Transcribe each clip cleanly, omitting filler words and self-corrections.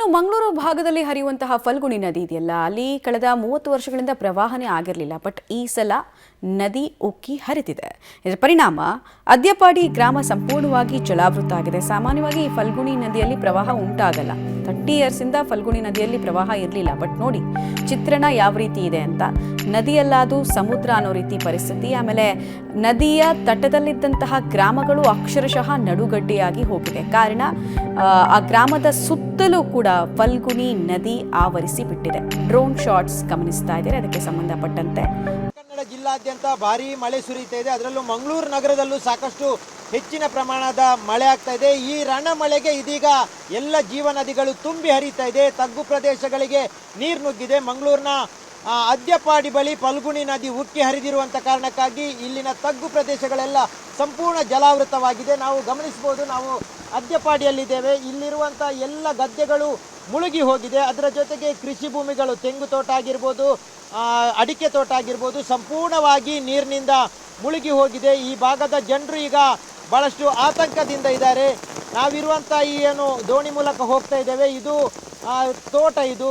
ಇನ್ನು ಮಂಗಳೂರು ಭಾಗದಲ್ಲಿ ಹರಿಯುವಂತಹ ಫಲ್ಗುಣಿ ನದಿ ಇದೆಯಲ್ಲ, ಅಲ್ಲಿ ಕಳೆದ 30 ವರ್ಷಗಳಿಂದ ಪ್ರವಾಹನೇ ಆಗಿರಲಿಲ್ಲ. ಬಟ್ ಈ ಸಲ ನದಿ ಉಕ್ಕಿ ಹರಿದಿದೆ. ಇದರ ಪರಿಣಾಮ ಅದ್ಯಪಾಡಿ ಗ್ರಾಮ ಸಂಪೂರ್ಣವಾಗಿ ಜಲಾವೃತ ಆಗಿದೆ. ಸಾಮಾನ್ಯವಾಗಿ ಈ ಫಲ್ಗುಣಿ ನದಿಯಲ್ಲಿ ಪ್ರವಾಹ ಉಂಟಾಗಲ್ಲ. 30 ಇಯರ್ಸಿಂದ ಫಲ್ಗುಣಿ ನದಿಯಲ್ಲಿ ಪ್ರವಾಹ ಇರಲಿಲ್ಲ. ಬಟ್ ನೋಡಿ ಚಿತ್ರಣ ಯಾವ ರೀತಿ ಇದೆ ಅಂತ. ನದಿಯಲ್ಲಾದು ಸಮುದ್ರ ಅನ್ನೋ ರೀತಿ ಪರಿಸ್ಥಿತಿ. ಆಮೇಲೆ ನದಿಯ ತಟದಲ್ಲಿದ್ದಂತಹ ಗ್ರಾಮಗಳು ಅಕ್ಷರಶಃ ನಡುಗಡ್ಡೆಯಾಗಿ ಹೋಗಿದೆ. ಕಾರಣ ಆ ಗ್ರಾಮದ ಸುತ್ತಲೂ ಕೂಡ ಫಲ್ಗುಣಿ ನದಿ ಆವರಿಸಿ ಬಿಟ್ಟಿದೆ. ಡ್ರೋನ್ ಶಾಟ್ಸ್ ಗಮನಿಸ್ತಾ ಇದ್ದಾರೆ. ಅದಕ್ಕೆ ಸಂಬಂಧಪಟ್ಟಂತೆ ಕನ್ನಡ ಜಿಲ್ಲಾದ್ಯಂತ ಭಾರೀ ಮಳೆ ಸುರಿಯುತ್ತಾ ಇದೆ. ಅದರಲ್ಲೂ ಮಂಗಳೂರು ನಗರದಲ್ಲೂ ಸಾಕಷ್ಟು ಹೆಚ್ಚಿನ ಪ್ರಮಾಣದ ಮಳೆ ಆಗ್ತಾ ಇದೆ. ಈ ರಣ ಮಳೆಗೆ ಇದೀಗ ಎಲ್ಲ ಜೀವ ನದಿಗಳು ತುಂಬಿ ಹರಿತಾ ಇದೆ. ತಗ್ಗು ಪ್ರದೇಶಗಳಿಗೆ ನೀರು ನುಗ್ಗಿದೆ. ಮಂಗಳೂರಿನ ಅದ್ಯಪಾಡಿ ಬಳಿ ಫಲ್ಗುಣಿ ನದಿ ಉಕ್ಕಿ ಹರಿದಿರುವಂಥ ಕಾರಣಕ್ಕಾಗಿ ಇಲ್ಲಿನ ತಗ್ಗು ಪ್ರದೇಶಗಳೆಲ್ಲ ಸಂಪೂರ್ಣ ಜಲಾವೃತವಾಗಿದೆ. ನಾವು ಗಮನಿಸಬಹುದು, ನಾವು ಅದ್ಯಪಾಡಿಯಲ್ಲಿದ್ದೇವೆ. ಇಲ್ಲಿರುವಂಥ ಎಲ್ಲ ಗದ್ದೆಗಳು ಮುಳುಗಿ ಹೋಗಿದೆ. ಅದರ ಜೊತೆಗೆ ಕೃಷಿ ಭೂಮಿಗಳು, ತೆಂಗು ತೋಟ ಆಗಿರ್ಬೋದು, ಅಡಿಕೆ ತೋಟ ಆಗಿರ್ಬೋದು, ಸಂಪೂರ್ಣವಾಗಿ ನೀರಿನಿಂದ ಮುಳುಗಿ ಹೋಗಿದೆ. ಈ ಭಾಗದ ಜನರು ಈಗ ಭಾಳಷ್ಟು ಆತಂಕದಿಂದ ಇದ್ದಾರೆ. ನಾವಿರುವಂಥ ಈ ಏನು ದೋಣಿ ಮೂಲಕ ಹೋಗ್ತಾ ಇದ್ದೇವೆ, ಇದು ತೋಟ, ಇದು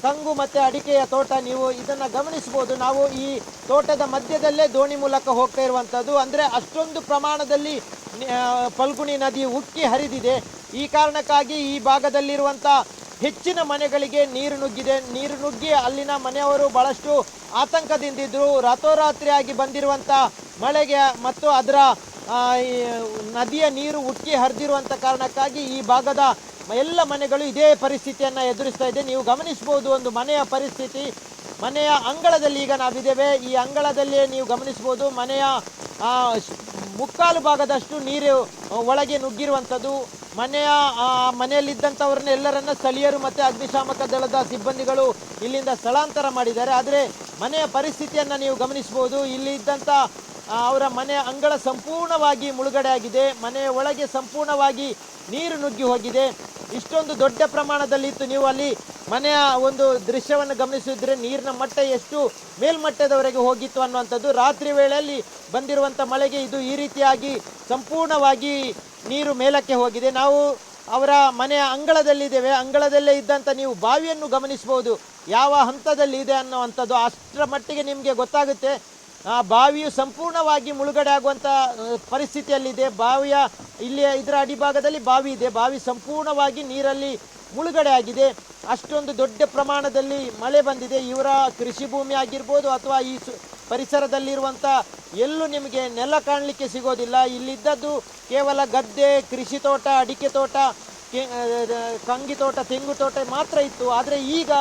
ಕಂಗು ಮತ್ತು ಅಡಿಕೆಯ ತೋಟ. ನೀವು ಇದನ್ನು ಗಮನಿಸ್ಬೋದು. ನಾವು ಈ ತೋಟದ ಮಧ್ಯದಲ್ಲೇ ದೋಣಿ ಮೂಲಕ ಹೋಗ್ತಾ ಇರುವಂಥದ್ದು. ಅಂದರೆ ಅಷ್ಟೊಂದು ಪ್ರಮಾಣದಲ್ಲಿ ಫಲ್ಗುಣಿ ನದಿ ಉಕ್ಕಿ ಹರಿದಿದೆ. ಈ ಕಾರಣಕ್ಕಾಗಿ ಈ ಭಾಗದಲ್ಲಿರುವಂಥ ಹೆಚ್ಚಿನ ಮನೆಗಳಿಗೆ ನೀರು ನುಗ್ಗಿದೆ. ನೀರು ನುಗ್ಗಿ ಅಲ್ಲಿನ ಮನೆಯವರು ಭಾಳಷ್ಟು ಆತಂಕದಿಂದಿದ್ದರು. ರಾತ್ರೋರಾತ್ರಿಯಾಗಿ ಬಂದಿರುವಂಥ ಮಳೆಗೆ ಮತ್ತು ಅದರ ನದಿಯ ನೀರು ಉಕ್ಕಿ ಹರಿದಿರುವಂಥ ಕಾರಣಕ್ಕಾಗಿ ಈ ಭಾಗದ ಎಲ್ಲ ಮನೆಗಳು ಇದೇ ಪರಿಸ್ಥಿತಿಯನ್ನು ಎದುರಿಸ್ತಾ ಇದೆ. ನೀವು ಗಮನಿಸ್ಬೋದು ಒಂದು ಮನೆಯ ಪರಿಸ್ಥಿತಿ. ಮನೆಯ ಅಂಗಳದಲ್ಲಿ ಈಗ ನಾವಿದ್ದೇವೆ. ಈ ಅಂಗಳದಲ್ಲಿಯೇ ನೀವು ಗಮನಿಸ್ಬೋದು, ಮನೆಯ ಮುಕ್ಕಾಲು ಭಾಗದಷ್ಟು ನೀರು ಒಳಗೆ ನುಗ್ಗಿರುವಂಥದ್ದು. ಮನೆಯಲ್ಲಿದ್ದಂಥವ್ರನ್ನ ಎಲ್ಲರನ್ನ ಸ್ಥಳೀಯರು ಮತ್ತು ಅಗ್ನಿಶಾಮಕ ದಳದ ಸಿಬ್ಬಂದಿಗಳು ಇಲ್ಲಿಂದ ಸ್ಥಳಾಂತರ ಮಾಡಿದ್ದಾರೆ. ಆದರೆ ಮನೆಯ ಪರಿಸ್ಥಿತಿಯನ್ನು ನೀವು ಗಮನಿಸ್ಬೋದು. ಇಲ್ಲಿ ಇದ್ದಂಥ ಅವರ ಮನೆಯ ಅಂಗಳ ಸಂಪೂರ್ಣವಾಗಿ ಮುಳುಗಡೆ ಆಗಿದೆ. ಮನೆಯ ಒಳಗೆ ಸಂಪೂರ್ಣವಾಗಿ ನೀರು ನುಗ್ಗಿ ಹೋಗಿದೆ. ಇಷ್ಟೊಂದು ದೊಡ್ಡ ಪ್ರಮಾಣದಲ್ಲಿತ್ತು. ನೀವು ಅಲ್ಲಿ ಮನೆಯ ಒಂದು ದೃಶ್ಯವನ್ನು ಗಮನಿಸಿದ್ರೆ ನೀರಿನ ಮಟ್ಟ ಎಷ್ಟು ಮೇಲ್ಮಟ್ಟದವರೆಗೆ ಹೋಗಿತ್ತು ಅನ್ನುವಂಥದ್ದು. ರಾತ್ರಿ ವೇಳೆಯಲ್ಲಿ ಬಂದಿರುವಂಥ ಮಳೆಗೆ ಇದು ಈ ರೀತಿಯಾಗಿ ಸಂಪೂರ್ಣವಾಗಿ ನೀರು ಮೇಲಕ್ಕೆ ಹೋಗಿದೆ. ನಾವು ಅವರ ಮನೆಯ ಅಂಗಳದಲ್ಲಿದ್ದೇವೆ. ಅಂಗಳದಲ್ಲೇ ಇದ್ದಂಥ ನೀವು ಬಾವಿಯನ್ನು ಗಮನಿಸ್ಬೋದು, ಯಾವ ಹಂತದಲ್ಲಿ ಇದೆ ಅನ್ನುವಂಥದ್ದು. ಅಷ್ಟರ ಮಟ್ಟಿಗೆ ನಿಮಗೆ ಗೊತ್ತಾಗುತ್ತೆ. ಬಾವಿಯು ಸಂಪೂರ್ಣವಾಗಿ ಮುಳುಗಡೆ ಆಗುವಂಥ ಪರಿಸ್ಥಿತಿಯಲ್ಲಿದೆ. ಬಾವಿಯ ಇದರ ಅಡಿಭಾಗದಲ್ಲಿ ಬಾವಿ ಇದೆ. ಬಾವಿ ಸಂಪೂರ್ಣವಾಗಿ ನೀರಲ್ಲಿ ಮುಳುಗಡೆ ಆಗಿದೆ. ಅಷ್ಟೊಂದು ದೊಡ್ಡ ಪ್ರಮಾಣದಲ್ಲಿ ಮಳೆ ಬಂದಿದೆ. ಇವರ ಕೃಷಿ ಭೂಮಿ ಆಗಿರ್ಬೋದು ಅಥವಾ ಈ ಪರಿಸರದಲ್ಲಿರುವಂಥ ಎಲ್ಲೂ ನಿಮಗೆ ನೆಲ ಕಾಣಲಿಕ್ಕೆ ಸಿಗೋದಿಲ್ಲ. ಇಲ್ಲಿದ್ದದ್ದು ಕೇವಲ ಗದ್ದೆ, ಕೃಷಿ ತೋಟ, ಅಡಿಕೆ ತೋಟ, ಕಂಗಿ ತೋಟ, ತೆಂಗು ತೋಟ ಮಾತ್ರ ಇತ್ತು. ಆದರೆ ಈಗ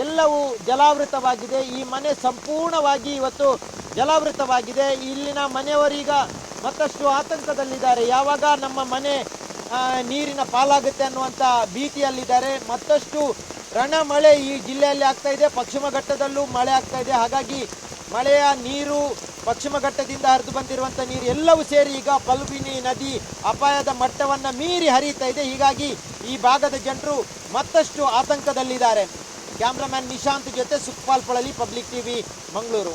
ಎಲ್ಲವೂ ಜಲಾವೃತವಾಗಿದೆ. ಈ ಮನೆ ಸಂಪೂರ್ಣವಾಗಿ ಇವತ್ತು ಜಲಾವೃತವಾಗಿದೆ. ಇಲ್ಲಿನ ಮನೆಯವರೀಗ ಮತ್ತಷ್ಟು ಆತಂಕದಲ್ಲಿದ್ದಾರೆ. ಯಾವಾಗ ನಮ್ಮ ಮನೆ ನೀರಿನ ಪಾಲಾಗುತ್ತೆ ಅನ್ನುವಂಥ ಭೀತಿಯಲ್ಲಿದ್ದಾರೆ. ಮತ್ತಷ್ಟು ರಣ ಮಳೆ ಈ ಜಿಲ್ಲೆಯಲ್ಲಿ ಆಗ್ತಾ ಇದೆ. ಪಶ್ಚಿಮ ಘಟ್ಟದಲ್ಲೂ ಮಳೆ ಆಗ್ತಾ ಇದೆ. ಹಾಗಾಗಿ ಮಳೆಯ ನೀರು, ಪಶ್ಚಿಮ ಘಟ್ಟದಿಂದ ಹರಿದು ಬಂದಿರುವಂಥ ನೀರು ಎಲ್ಲವೂ ಸೇರಿ ಈಗ ಫಲ್ಗುಣಿ ನದಿ ಅಪಾಯದ ಮಟ್ಟವನ್ನು ಮೀರಿ ಹರಿಯುತ್ತಾ ಇದೆ. ಹೀಗಾಗಿ ಈ ಭಾಗದ ಜನರು ಮತ್ತಷ್ಟು ಆತಂಕದಲ್ಲಿದ್ದಾರೆ. ಕ್ಯಾಮ್ರಾಮನ್ ನಿಶಾಂತ್ ಜೊತೆ ಸುಖಪಾಲ್ ಪಳಲಿ, ಪಬ್ಲಿಕ್ ಟಿವಿ, ಮಂಗಳೂರು.